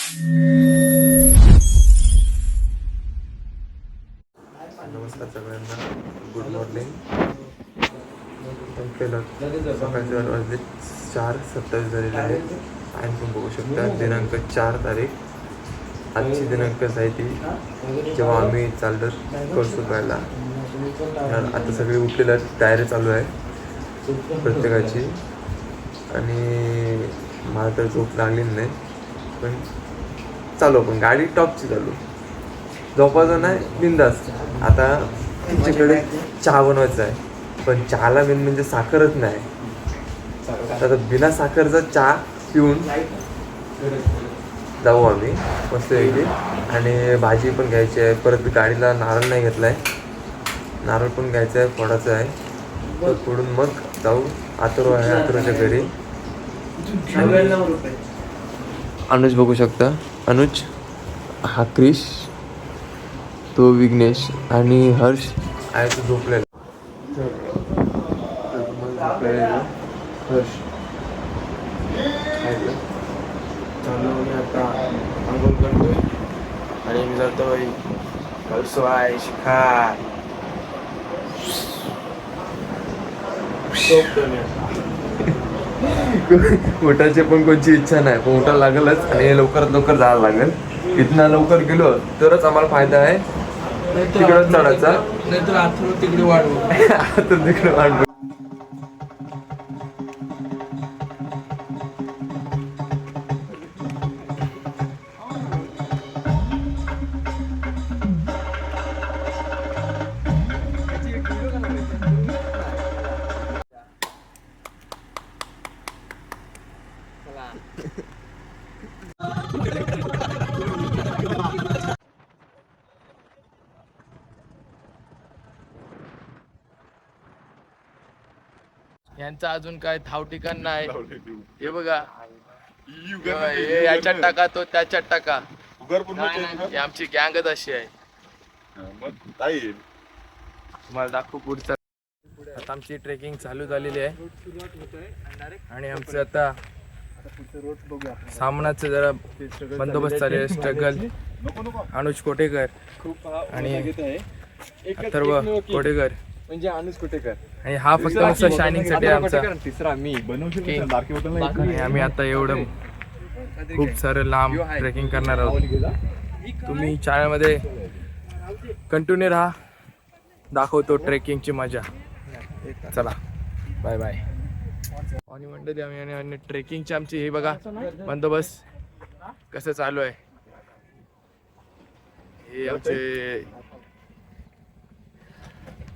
नमस्कार सगळ्यांना, good morning. केलं सकाळचे वाजले 4:27 झालेले आहे. आणि तुम्ही बघू शकता दिनांक 4 तारीख. आजची दिनांकच आहे ती जेव्हा आम्ही चाललो कळसूबाईला. आता सगळे उठलेलं तयारी चालू आहे प्रत्येकाची. आणि मला तर झोप लागली नाही, पण चालू आपण गाडी टॉपची चालू. झोपायचं नाही, बिंदास. आता तुमच्याकडे चहा बनवायचा आहे, पण चहाला मेन म्हणजे साखरच नाही. आता बिना साखरचा चहा पिऊन जाऊ आम्ही मस्तपैकी. आणि भाजी पण घ्यायची आहे. परत गाडीला नारळ नाही घेतला आहे, नारळ पण घ्यायचा आहे, फोडायचा आहे. तो फोडून मग जाऊ. आतरो आहे, आतरोच्या घरी. अनुज बघू शकता, अनुज हा क्रिश, तो विघ्नेश आणि हर्ष आहे तो झोपलेला. हर्ष चालू मी आता आंघोळ करतोय आणि मी जातोय कळसवाय शिखार. उठायची पण कोणची इच्छा नाही, पण उठायला लागेलच. आणि लवकरात लवकर जायला लागेल. इथनं लवकर गेलो तरच आम्हाला फायदा आहे. तिकडं चढायचा, नाहीतर आतून तिकडे वाढवू. आतून तिकडे वाढवू. यांचं अजून काय ठाव ठिकाण नाही. हे बघा, हे याच्यात टाका, तो त्याच्यात टाका. ही आमची गँगच अशी आहे. तुम्हाला दाखवू पुढचं. आता आमची ट्रेकिंग चालू झालेली आहे आणि आमचं आता सामनाचं जरा बंदोबस्त चालू आहे. स्ट्रगल अनुज कोटेकर आणि अथर्व कोटेकर म्हणजे अनुज कोटेकर. आणि हा फक्त मस्त शायनिंग साठी आमचा तिसरा मी आणि आम्ही आता एवढं खूप सारं लांब ट्रेकिंग करणार आहोत. तुम्ही चॅनलमध्ये कंटिन्यू राहा, दाखवतो ट्रेकिंगची मजा. चला, बाय बाय. आणि मंडळी आम्ही ट्रेकिंगची आमची हे बघा बंदोबस्त कसं चालू आहे. हे आमचे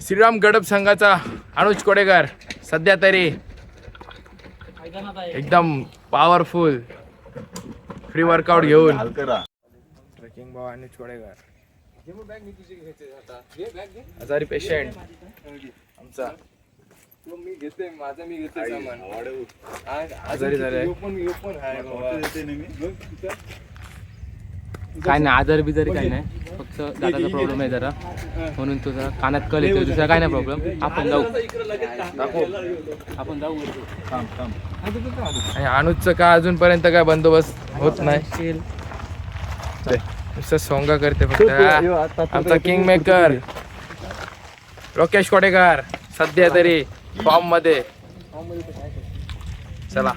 श्रीराम गडप संघाचा अनुज कोडेकर सध्या तरी एकदम पॉवरफुल फ्री वर्कआउट घेऊन ट्रेकिंग भाऊ अनुज कोडेकर. आजारी पेशंट आमचा मी घेते, माझा मी घेते सामान. आजारी झालाय. काय नाही, आजार बिजारी काही नाही, फक्त दाताचा प्रॉब्लेम आहे जरा, म्हणून तुझा कानात कल येतो. दुसरा काय नाही प्रॉब्लेम. आपण जाऊ. आणि अनुजचं काय अजूनपर्यंत काय बंदोबस्त होत नाही. नुसतं सोंगा करते फक्त. आमचा किंग मेकर लोकेश कोटेकर सध्या तरी फॉर्म मध्ये. चला,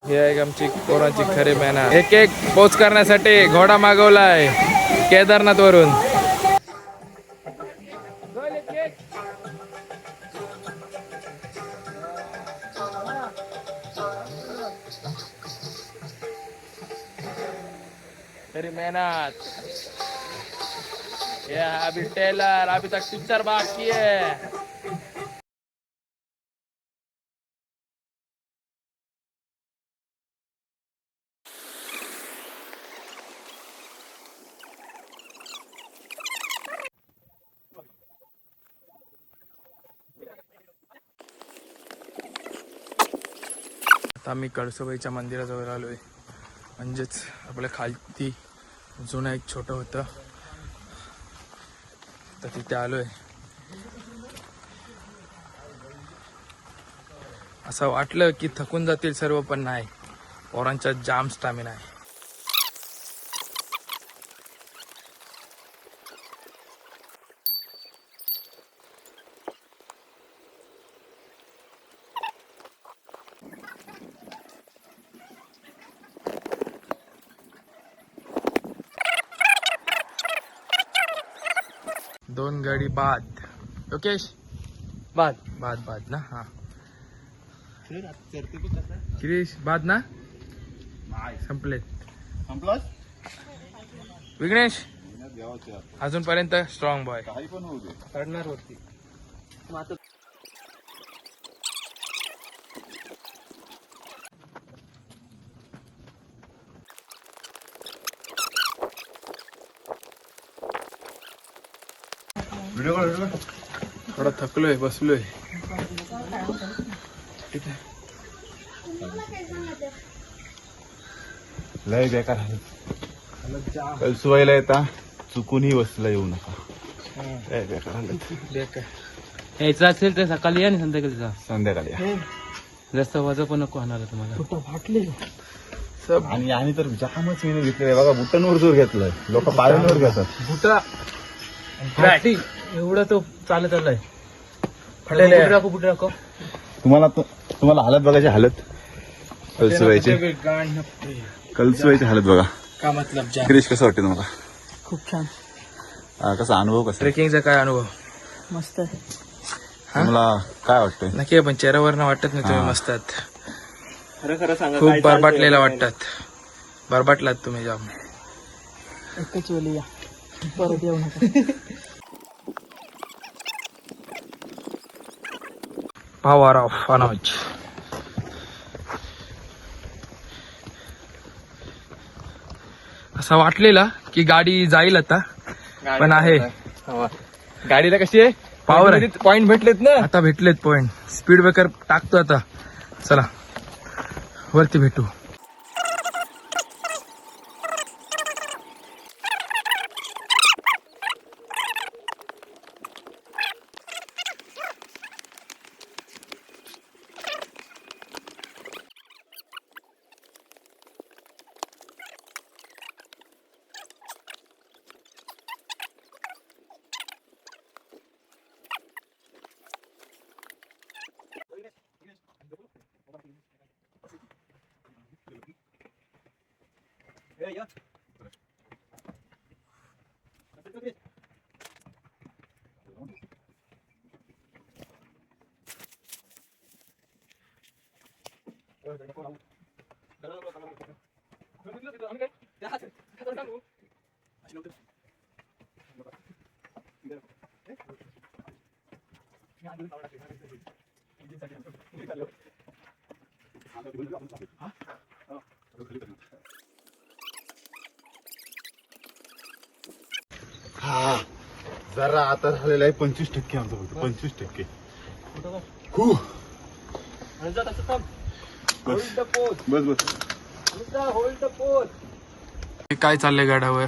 ही आहे आमची कोणाची खरी मेहनत. एक एक पोच करण्यासाठी घोडा मागवलाय केदारनाथ वरून. खरी मेहनत. अभी टेलर, अभी तक पिक्चर बाकी है. आता आम्ही कळसुबाईच्या मंदिराजवळ आलो आहे. म्हणजेच आपल्या खालती जुनं एक छोटं होतं, तर तिथे आलो आहे. असं वाटलं की थकून जातील सर्व, पण नाही, पोरांचा जाम स्टॅमिना आहे. दोन गाडी बाद. योकेश, बाद बाद बाद ना. हा गिरीश, बाद ना. संपले. विघ्नेश अजूनपर्यंत स्ट्रॉंग बॉय. चढणार वरती. मग आता थोडा थकलोय, बसलोय. लय बेकार आहे. कळसुबाईला येता चुकूनही वस्तीला येऊ नका. लय बेकार हालत. यायचं असेल तर सकाळी या आणि संध्याकाळी जा. संध्याकाळी या. जास्त वजन पण नको होणार तुम्हाला. सब आणि तर जामच मेहनत घेतलेली आहे बघा. बुटांवर जोर घेतलाय, लोक पायांवर घेतात. बुटा एवढं तो चालत आलाय. फटेले आहे. कुठे राखो. तुम्हाला हालत बघायची. हालत कळसुबाईची हालत बघा. का मतलब जा. क्रिश कसं वाटतं तुम्हाला? खूप छान, कसा अनुभव कसा आहे? ट्रेकिंगचा काय अनुभव? मस्त आहे. तुम्हाला काय वाटतंय? नक्की, पण चेहऱ्यावर वाटत नाही तुम्ही हा. मस्त आहात. खरं सांगा. खूप बरबाटलेला वाटतात. बरबाटलात तुम्ही जाम. एकच वेळी या, परत येऊ नका. Power of Anuj. असं वाटलेला की गाडी जाईल आता, पण आहे. गाडीला कशी आहे? Power आहे. पॉइंट भेटलेत ना. आता भेटलेत पॉइंट. स्पीड ब्रेकर टाकतो आता. चला वरती भेटू. हा जरा आता झालेला आहे 25% आमचं फक्त 25%. बस हे काय चाललंय गाड्यावर?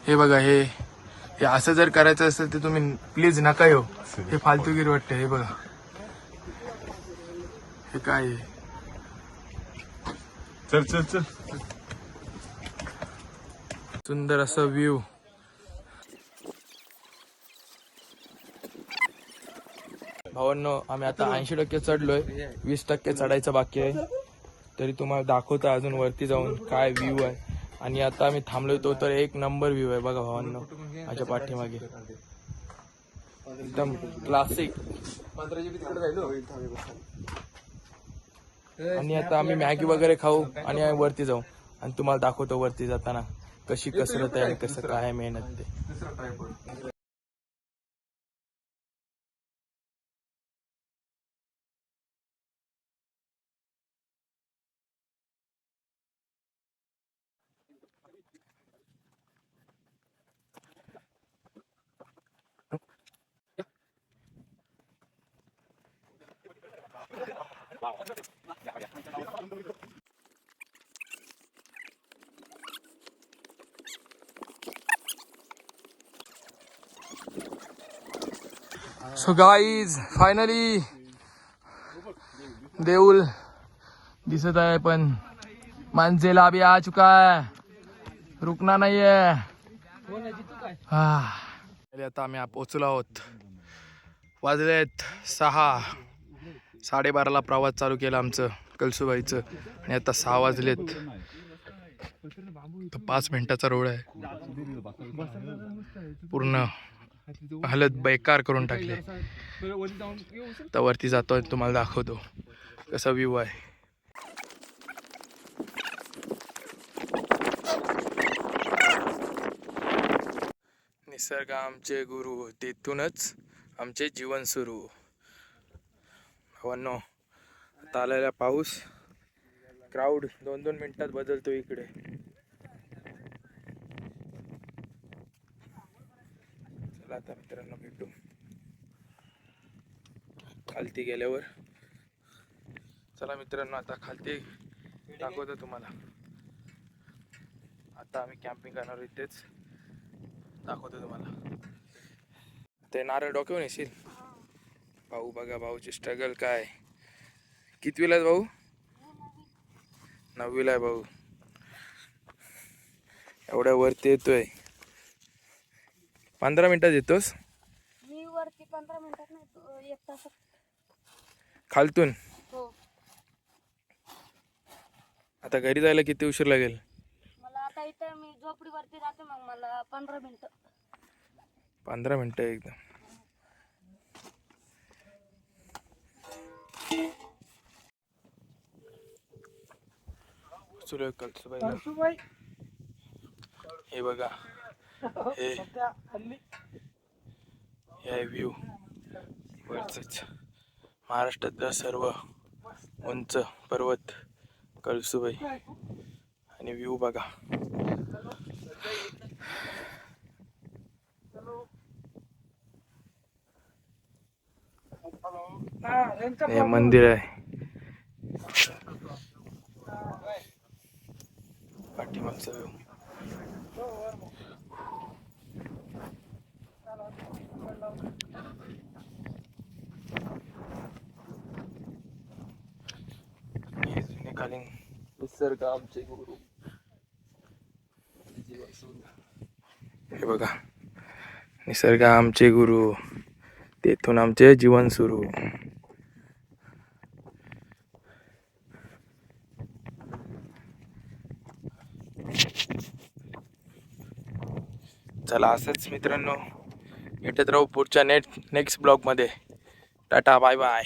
हे बघा, हे असं जर करायचं असेल तर तुम्ही प्लीज नका येऊ. हे फालतूगिरी वाटते. हे बघा, हे काय आहे? चल सुंदर असं व्ह्यू. भावांनो, आम्ही आता 80% चढलोय. 20% चढायचं बाकी आहे. तरी तुम्हाला दाखवतो अजून वरती जाऊन काय व्ह्यू आहे. आणि आता आम्ही थांबलोय तो तर एक नंबर व्ह्यू आहे बघा भावांनो, माझ्या पाठीमागे एकदम क्लासिक. आणि आता आम्ही मॅगी वगैरे खाऊ आणि आम्ही वरती जाऊ आणि तुम्हाला दाखवतो वरती जाताना कशी कसरत आहे आणि कसं काय मेहनत ते. सो गाईज फायनली देऊल दिसत आहे पण मंजिला भी आ चुका है रुकना नाही है. आता आम्ही पोचलो आहोत. वाजलेत 6. 12:30ला प्रवास चालू केला आमचं कळसुबाईचं आणि आता 6 वाजलेत. 5 मिनिटाचा रोड आहे. पूर्ण हालत बेकार करून टाकले. तर वरती जातोय तुम्हाला दाखवतो कसा व्ह्यू आहे. निसर्ग आमचे गुरु तेथूनच आमचे जीवन सुरू. भावांनो आता आलेला पाऊस क्राऊड 2-2 मिनिटात बदलतो इकडे. चला आता मित्रांनो भेटू खालती गेल्यावर. चला मित्रांनो आता खालती दाखवतो तुम्हाला. आता आम्ही कॅम्पिंग करणार इथेच दाखवतो तुम्हाला. ते नारळ डोक्यावर येशील. भाऊ बघा भाऊची स्ट्रगल काय. कितवीला आहे भाऊ? 9वीला आहे भाऊ. एवढ्या वरती येतोय. 15 मिनिटात येतोस? मी वरती 15 मिनिटात नाही 1 तासात. खालतून हो. आता घरी जायला किती उशीर लागेल? मला आता इथं मी झोपडीवरती जाते मग मला 15 मिनिटं. 15 मिनिटं एकदम. सुरू कळसुबाई. हे बघा हे व्ह्यू वरच महाराष्ट्रातला सर्व उंच पर्वत कळसुबाई आणि व्ह्यू बघा. हे मंदिर आहे. पाठीमागचा व्ह्यू. निसर्ग आमचे गुरु. हे बघा निसर्ग आमचे गुरु तेथून आमचे जीवन सुरू. चला असंच मित्रांनो भेटत राहू पुढच्या नेक्स्ट ब्लॉग मध्ये. Tata bye bye.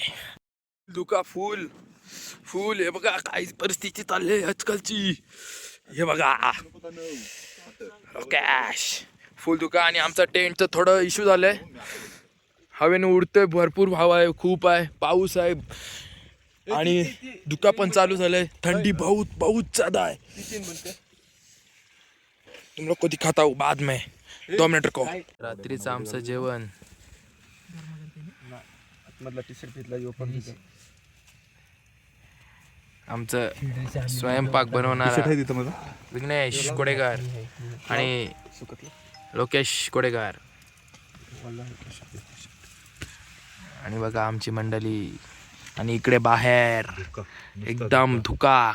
दुका फुल फुल. हे बघा काय परिस्थिती चालली आजकालची. हे बघा कॅश फुल दुका. आणि आमचा टेंटचं थोडं इश्यू झालंय. हवेने उडतोय भरपूर भाव आहे खूप आहे. पाऊस आहे आणि दुका पण चालू झालंय. थंडी बहुत ज्यादा है. तुम लोग को दिखाता हूँ बाद में 2 मिनट को. रात्रीचं आमचं जेवण. आमचं स्वयंपाक बनवणारा विघ्नेश कोडेकर आणि लोकेश कोडेकर. आणि बघा आमची मंडळी. आणि इकडे बाहेर एकदम धुका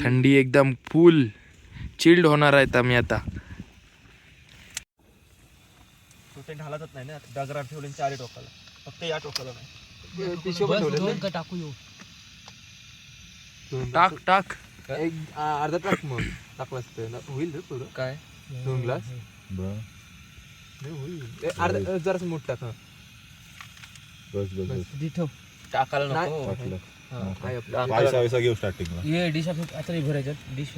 थंडी एकदम फुल चिल्ड होणार आहेत आम्ही आता. हालतच नाही ना. डगरात ठेवले 4 टोकाला. फक्त या टोकाला नाही. टाकू येऊ. टाक एक अर्धा टाक मग टाकलं असतं होईल रे पुरं. काय 2 ग्लास होईल. अर्धा जरासं मोठ टाक. टाकायला नको. पैसा घेऊ स्टार्टिंगला. हे डिश आता भरायच्यात डिश